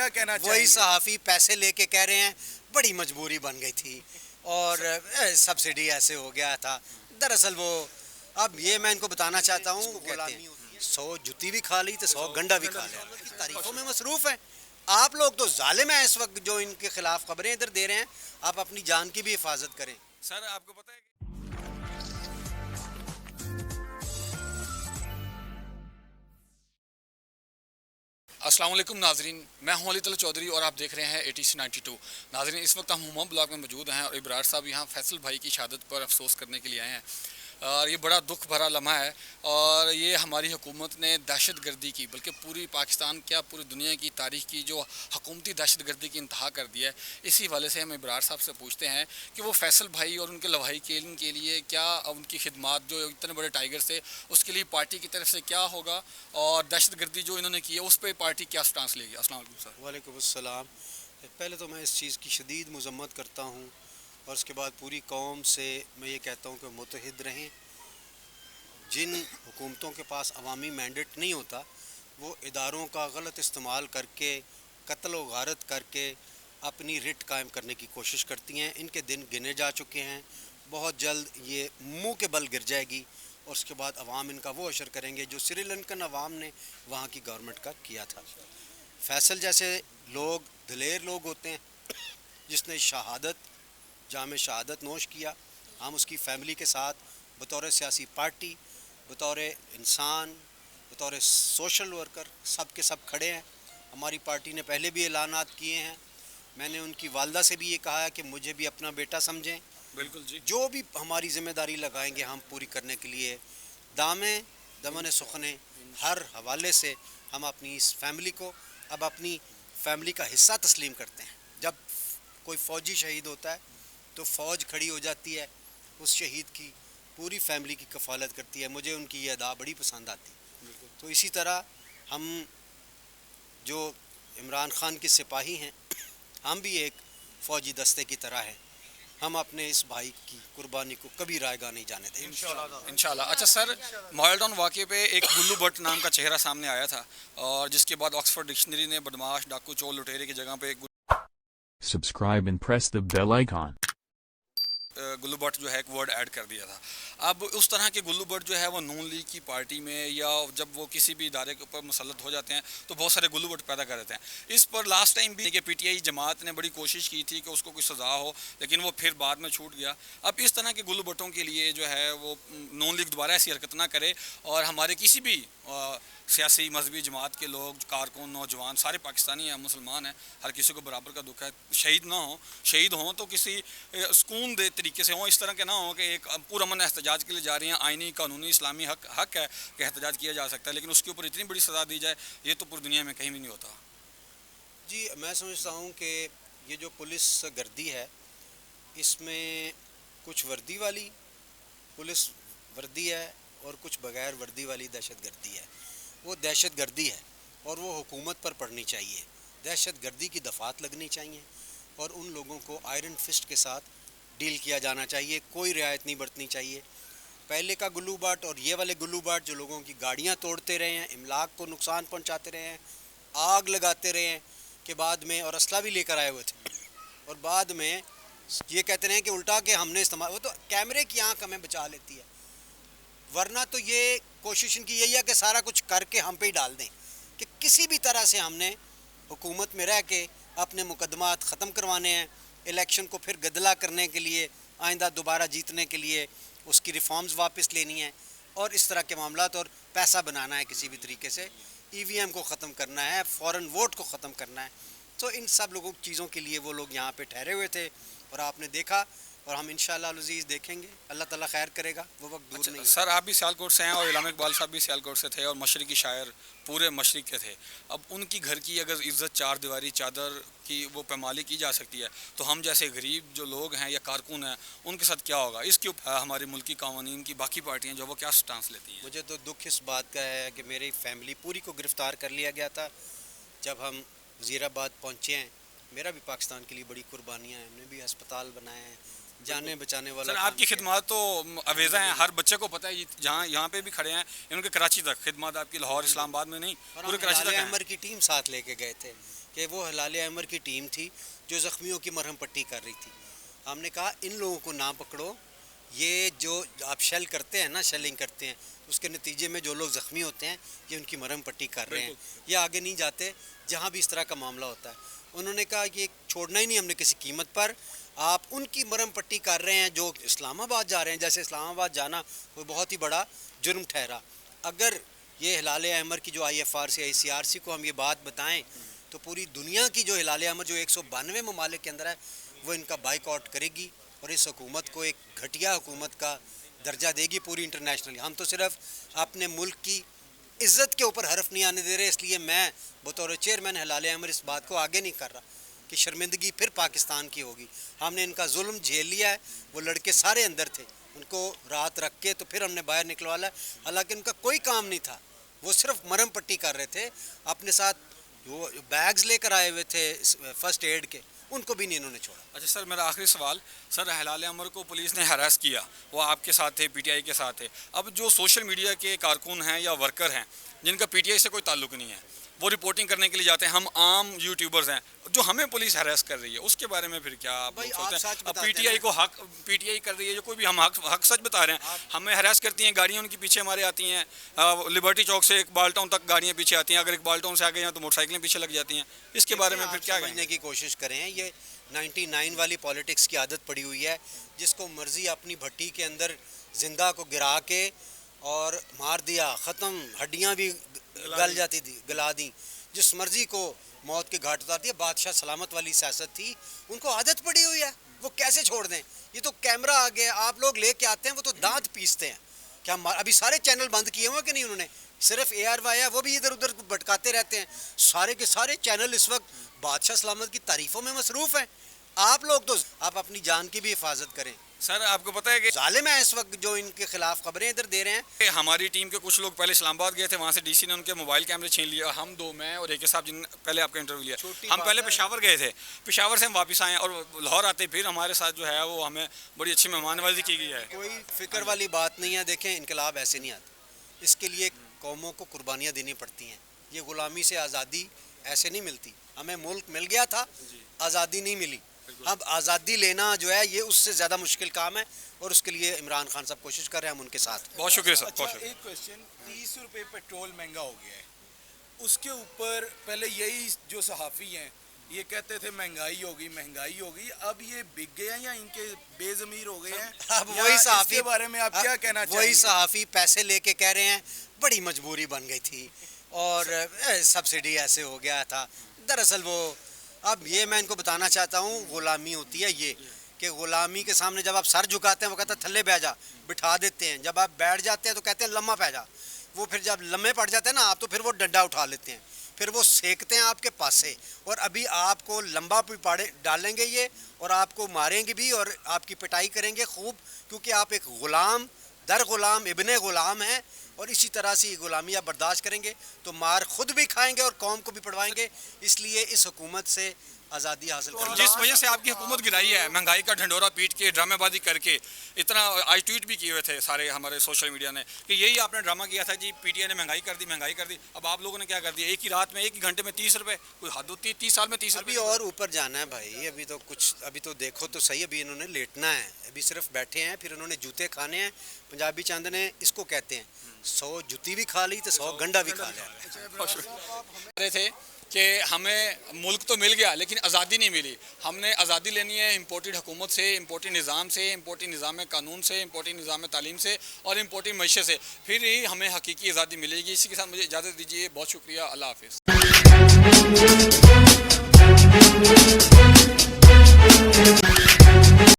کیا کہنا چاہیں گے؟ وہی صحافی پیسے لے کے کہہ رہے ہیں بڑی مجبوری بن گئی تھی اور سبسڈی ایسے ہو گیا تھا. دراصل وہ اب یہ میں ان کو بتانا چاہتا ہوں 100 جوتی بھی کھا لی تو 100 گنڈا بھی کھا لیا. تعریفوں میں مصروف ہیں. آپ لوگ تو ظالم ہیں اس وقت جو ان کے خلاف خبریں ادھر دے رہے ہیں. آپ اپنی جان کی بھی حفاظت کریں. سر آپ کو پتہ ہے کہ السلام علیکم ناظرین، میں ہوں علی طلعت چودھری اور آپ دیکھ رہے ہیں ATC 92. ناظرین اس وقت ہم ہوما بلاک میں موجود ہیں اور ابرار صاحب یہاں فیصل بھائی کی شہادت پر افسوس کرنے کے لیے آئے ہیں. اور یہ بڑا دکھ بھرا لمحہ ہے اور یہ ہماری حکومت نے دہشت گردی کی، بلکہ پوری پاکستان کیا پوری دنیا کی تاریخ کی جو حکومتی دہشت گردی کی انتہا کر دیا ہے. اسی حوالے سے ہم ابرار صاحب سے پوچھتے ہیں کہ وہ فیصل بھائی اور ان کے لواحی کیلن کے لیے کیا ان کی خدمات جو اتنے بڑے ٹائیگر سے اس کے لیے پارٹی کی طرف سے کیا ہوگا اور دہشت گردی جو انہوں نے کی ہے اس پہ پارٹی کیا سٹانس لے گی. السلام علیکم سر. وعلیکم السلام. پہلے تو میں اس چیز کی شدید مذمت کرتا ہوں اور اس کے بعد پوری قوم سے میں یہ کہتا ہوں کہ متحد رہیں. جن حکومتوں کے پاس عوامی مینڈیٹ نہیں ہوتا وہ اداروں کا غلط استعمال کر کے قتل و غارت کر کے اپنی رٹ قائم کرنے کی کوشش کرتی ہیں. ان کے دن گنے جا چکے ہیں. بہت جلد یہ منہ کے بل گر جائے گی اور اس کے بعد عوام ان کا وہ اشر کریں گے جو سری لنکن عوام نے وہاں کی گورنمنٹ کا کیا تھا. فیصل جیسے لوگ دلیر لوگ ہوتے ہیں جس نے جام شہادت نوش کیا. ہم اس کی فیملی کے ساتھ بطور سیاسی پارٹی، بطور انسان، بطور سوشل ورکر سب کے سب کھڑے ہیں. ہماری پارٹی نے پہلے بھی اعلانات کیے ہیں. میں نے ان کی والدہ سے بھی یہ کہا ہے کہ مجھے بھی اپنا بیٹا سمجھیں. بالکل جی. جو بھی ہماری ذمہ داری لگائیں گے ہم پوری کرنے کے لیے دامیں دمن سخنے ہر حوالے سے ہم اپنی اس فیملی کو اب اپنی فیملی کا حصہ تسلیم کرتے ہیں. جب کوئی فوجی شہید ہوتا ہے تو فوج کھڑی ہو جاتی ہے، اس شہید کی پوری فیملی کی کفالت کرتی ہے. مجھے ان کی یہ ادا بڑی پسند آتی. تو اسی طرح ہم جو عمران خان کے سپاہی ہیں ہم بھی ایک فوجی دستے کی طرح ہیں. ہم اپنے اس بھائی کی قربانی کو کبھی رائے گاہ نہیں جانے دیں انشاءاللہ. اچھا سر، ماڈل ٹاؤن واقعے پہ ایک گلو بٹ نام کا چہرہ سامنے آیا تھا اور جس کے بعد آکسفورڈ ڈکشنری نے بدماش، ڈاکو، چور، لٹیرے کی جگہ پہ Subscribe and press the bell icon. Gullu Butt جو ہے ایک ورڈ ایڈ کر دیا تھا. اب اس طرح کے گلو بٹ جو ہے وہ نون لیگ کی پارٹی میں یا جب وہ کسی بھی ادارے کے اوپر مسلط ہو جاتے ہیں تو بہت سارے گلو بٹ پیدا کر دیتے ہیں. اس پر لاسٹ ٹائم بھی کہ PTI جماعت نے بڑی کوشش کی تھی کہ اس کو کوئی سزا ہو لیکن وہ پھر بعد میں چھوٹ گیا. اب اس طرح کے گلو بٹوں کے لیے جو ہے وہ نون لیگ دوبارہ ایسی حرکت نہ کرے اور ہمارے کسی بھی سیاسی مذہبی جماعت کے لوگ، کارکن، نوجوان سارے پاکستانی ہیں، مسلمان ہیں، ہر کسی کو برابر کا دکھ ہے. شہید ہوں تو کسی سکون دہ طریقے سے ہوں، اس طرح کے نہ ہوں کہ ایک پرامن احتجاج کے لیے جا رہے ہیں. آئینی قانونی اسلامی حق ہے کہ احتجاج کیا جا سکتا ہے لیکن اس کے اوپر اتنی بڑی سزا دی جائے یہ تو پوری دنیا میں کہیں بھی نہیں ہوتا. جی میں سمجھتا ہوں کہ یہ جو پولیس گردی ہے اس میں کچھ وردی والی پولیس وردی ہے اور کچھ بغیر وردی والی دہشت گردی ہے. وہ دہشت گردی ہے اور وہ حکومت پر پڑنی چاہیے. دہشت گردی کی دفعات لگنی چاہیے اور ان لوگوں کو آئرن فسٹ کے ساتھ ڈیل کیا جانا چاہیے. کوئی رعایت نہیں برتنی چاہیے. پہلے کا گلو باٹ اور یہ والے گلو باٹ جو لوگوں کی گاڑیاں توڑتے رہے ہیں، املاک کو نقصان پہنچاتے رہے ہیں، آگ لگاتے رہے ہیں کہ بعد میں اور اسلحہ بھی لے کر آئے ہوئے تھے اور بعد میں یہ کہتے رہے ہیں کہ الٹا کہ ہم نے استعمال، وہ تو کیمرے کی آنکھ ہمیں بچا لیتی ہے. ورنہ تو یہ کوشش ان کی یہی ہے کہ سارا کچھ کر کے ہم پہ ہی ڈال دیں کہ کسی بھی طرح سے ہم نے حکومت میں رہ کے اپنے مقدمات ختم کروانے ہیں. الیکشن کو پھر گدلا کرنے کے لیے، آئندہ دوبارہ جیتنے کے لیے اس کی ریفارمز واپس لینی ہے اور اس طرح کے معاملات اور پیسہ بنانا ہے کسی بھی طریقے سے. EVM کو ختم کرنا ہے، فورن ووٹ کو ختم کرنا ہے. تو ان سب لوگوں چیزوں کے لیے وہ لوگ یہاں پہ ٹھہرے ہوئے تھے اور آپ نے دیکھا اور ہم انشاءاللہ العزیز دیکھیں گے. اللہ تعالیٰ خیر کرے گا، وہ وقت دور نہیں. سر آپ بھی سیالکوٹ سے ہیں اور علامہ اقبال صاحب بھی سیالکوٹ سے تھے اور مشرقی شاعر پورے مشرق کے تھے. اب ان کی گھر کی اگر عزت چار دیواری چادر کی وہ پامالی کی جا سکتی ہے تو ہم جیسے غریب جو لوگ ہیں یا کارکن ہیں ان کے ساتھ کیا ہوگا؟ اس کے اوپر ہمارے ملکی قوانین کی باقی پارٹیاں جو وہ کیا سٹانس لیتی ہیں؟ مجھے تو دکھ اس بات کا ہے کہ میری فیملی پوری کو گرفتار کر لیا گیا تھا جب ہم وزیر آباد پہنچے ہیں. میرا بھی پاکستان کے لیے بڑی قربانیاں ہیں، ہم نے بھی ہسپتال بنائے ہیں، جانیں بچانے والا. سر آپ کی خدمات تو اویزہ ہیں، ہر بچے کو پتہ ہے. جہاں یہاں پہ بھی کھڑے ہیں ان کے کراچی تک خدمات آپ کی لاہور اسلام آباد میں نہیں پورے کراچی تک ہیں. عمر کی ٹیم ساتھ لے کے گئے تھے کہ وہ ہلال احمر کی ٹیم تھی جو زخمیوں کی مرہم پٹی کر رہی تھی. ہم نے کہا ان لوگوں کو نہ پکڑو, یہ جو آپ شیل کرتے ہیں نا, شیلنگ کرتے ہیں, اس کے نتیجے میں جو لوگ زخمی ہوتے ہیں یہ ان کی مرہم پٹی کر رہے ہیں, یہ آگے نہیں جاتے جہاں بھی اس طرح کا معاملہ ہوتا ہے. انہوں نے کہا یہ چھوڑنا ہی نہیں ہم نے کسی قیمت پر, آپ ان کی مرہم پٹی کر رہے ہیں جو اسلام آباد جا رہے ہیں. جیسے اسلام آباد جانا کوئی بہت ہی بڑا جرم ٹھہرا. اگر یہ ہلال احمر کی جو IFRC ICRC کو ہم یہ بات بتائیں تو پوری دنیا کی جو ہلال احمر جو 192 ممالک کے اندر ہے وہ ان کا بائیک آؤٹ کرے گی اور اس حکومت کو ایک گھٹیا حکومت کا درجہ دے گی پوری انٹرنیشنلی. ہم تو صرف اپنے ملک کی عزت کے اوپر حرف نہیں آنے دے رہے, اس لیے میں بطور چیئرمین ہلال احمر اس بات کو آگے نہیں کر رہا کہ شرمندگی پھر پاکستان کی ہوگی. ہم نے ان کا ظلم جھیل لیا ہے, وہ لڑکے سارے اندر تھے, ان کو رات رکھ کے تو پھر ہم نے باہر نکلوالا ہے. حالانکہ ان کا کوئی کام نہیں تھا, وہ صرف مرہم پٹی کر رہے تھے. اپنے ساتھ وہ بیگز لے کر آئے ہوئے تھے فرسٹ ایڈ کے, ان کو بھی نہیں انہوں نے چھوڑا. اچھا سر, میرا آخری سوال, سر ہلال احمر کو پولیس نے ہراس کیا, وہ آپ کے ساتھ تھے, PTI کے ساتھ تھے. اب جو سوشل میڈیا کے کارکن ہیں یا ورکر ہیں جن کا PTI سے کوئی تعلق نہیں ہے, وہ رپورٹنگ کرنے کے لیے جاتے ہیں, ہم عام یوٹیوبرز ہیں, جو ہمیں پولیس ہراس کر رہی ہے, اس کے بارے میں پھر کیا آپ سوچتے ہیں؟ اب PTI کو حق, PTI کر رہی ہے, جو کوئی بھی ہم حق سچ بتا رہے ہیں, ہمیں ہراس کرتی ہیں, گاڑیاں ان کے پیچھے ہمارے آتی ہیں, لبرٹی چوک سے اقبال ٹاؤن تک گاڑیاں پیچھے آتی ہیں, اگر اقبال ٹاؤن سے آگے ہیں تو موٹر سائیکلیں پیچھے لگ جاتی ہیں. اس کے بارے میں پھر کیا سمجھنے کی کوشش کریں. یہ 99 والی پالیٹکس کی عادت پڑی ہوئی ہے, جس کو مرضی اپنی بھٹی کے اندر زندہ کو گرا کے اور مار دیا, ختم, ہڈیاں بھی گل جاتی تھی, گلا دیں, جس مرضی کو موت کے گھاٹ اتار دیا. بادشاہ سلامت والی سیاست تھی, ان کو عادت پڑی ہوئی ہے, وہ کیسے چھوڑ دیں؟ یہ تو کیمرہ آ گیا, آپ لوگ لے کے آتے ہیں, وہ تو دانت پیستے ہیں. کیا ابھی سارے چینل بند کیے ہوئے کہ نہیں انہوں نے؟ صرف ARY ہے, وہ بھی ادھر ادھر بھٹکاتے رہتے ہیں. سارے کے سارے چینل اس وقت بادشاہ سلامت کی تعریفوں میں مصروف ہیں. آپ لوگ تو آپ اپنی جان کی بھی حفاظت کریں. سر آپ کو پتہ ہے کہ ظالم ہیں اس وقت جو ان کے خلاف خبریں ادھر دے رہے ہیں. ہماری ٹیم کے کچھ لوگ پہلے اسلام آباد گئے تھے, وہاں سے DC نے ان کے موبائل کیمرے چھین لیا. ہم دو, میں اور AK صاحب جن پہلے آپ کا انٹرویو لیا, ہم پہلے پشاور گئے تھے, پشاور سے ہم واپس آئے اور لاہور آتے پھر ہمارے ساتھ جو ہے وہ ہمیں بڑی اچھی مہمان نوازی کی گئی ہے. کوئی فکر والی بات نہیں ہے. دیکھیں انقلاب ایسے نہیں آتے, اس کے لیے قوموں کو قربانیاں دینی پڑتی ہیں. یہ غلامی سے آزادی ایسے نہیں ملتی. ہمیں ملک مل گیا تھا, آزادی نہیں ملی. اب آزادی لینا جو ہے یہ اس سے زیادہ مشکل کام ہے, اور اس کے لیے عمران خان صاحب کوشش کر رہے ہیں, ہم ان کے ساتھ. بہت شکریہ سر. اچھا ایک کوشچن, 30 روپے پیٹرول مہنگا ہو گیا ہے, اس کے اوپر پہلے یہی جو صحافی ہیں یہ کہتے تھے مہنگائی ہوگی مہنگائی ہوگی, اب یہ بک گئے ہیں یا ان کے بے ضمیر ہو گئے ہیں؟ اب وہی صحافی کے بارے میں آپ کیا کہنا چاہیں گے؟ وہی صحافی پیسے لے کے کہہ رہے ہیں بڑی مجبوری بن گئی تھی اور سبسڈی ایسے ہو گیا تھا. دراصل وہ, اب یہ میں ان کو بتانا چاہتا ہوں, غلامی ہوتی ہے یہ کہ غلامی کے سامنے جب آپ سر جھکاتے ہیں وہ کہتا ہے تھلے بیٹھ جا, بٹھا دیتے ہیں. جب آپ بیٹھ جاتے ہیں تو کہتے ہیں لمحہ پہ جا. وہ پھر جب لمحے پڑ جاتے ہیں نا آپ, تو پھر وہ ڈنڈا اٹھا لیتے ہیں, پھر وہ سینکتے ہیں آپ کے پاس سے, اور ابھی آپ کو لمبا بھی ڈالیں گے یہ, اور آپ کو ماریں گے بھی, اور آپ کی پٹائی کریں گے خوب, کیونکہ آپ ایک غلام در غلام ابن غلام ہیں, اور اسی طرح سے غلامی آپ برداشت کریں گے تو مار خود بھی کھائیں گے اور قوم کو بھی پڑوائیں گے. اس لیے اس حکومت سے آزادی حاصل کریں. جس وجہ سے آپ کی حکومت گرائی ہے, مہنگائی کا ڈھنڈورا پیٹ کے, ڈرامے بازی کر کے, اتنا آج ٹویٹ بھی کیے ہوئے تھے سارے ہمارے سوشل میڈیا نے کہ یہی آپ نے ڈرامہ کیا تھا جی, PTI نے مہنگائی کر دی, مہنگائی کر دی. اب آپ لوگوں نے کیا کر دیا, ایک ہی رات میں, ایک ہی گھنٹے میں 30 روپے, کوئی حد ہوتی ہے 30 سال میں 30 روپے. ابھی اور اوپر جانا ہے بھائی, ابھی تو کچھ, ابھی تو دیکھو تو صحیح, ابھی انہوں نے لیٹنا ہے, ابھی صرف بیٹھے ہیں, پھر انہوں نے جوتے کھانے ہیں. پنجابی چاند نے اس کو کہتے ہیں 100 جوتی بھی کھا لی تو 100 گنڈا بھی کھا لیا. تھے کہ ہمیں ملک تو مل گیا لیکن آزادی نہیں ملی. ہم نے آزادی لینی ہے امپورٹڈ حکومت سے, امپورٹڈ نظام سے, امپورٹڈ نظام قانون سے, امپورٹڈ نظام تعلیم سے اور امپورٹڈ معیشت سے, پھر ہی ہمیں حقیقی آزادی ملے گی. اسی کے ساتھ مجھے اجازت دیجیے, بہت شکریہ, اللہ حافظ.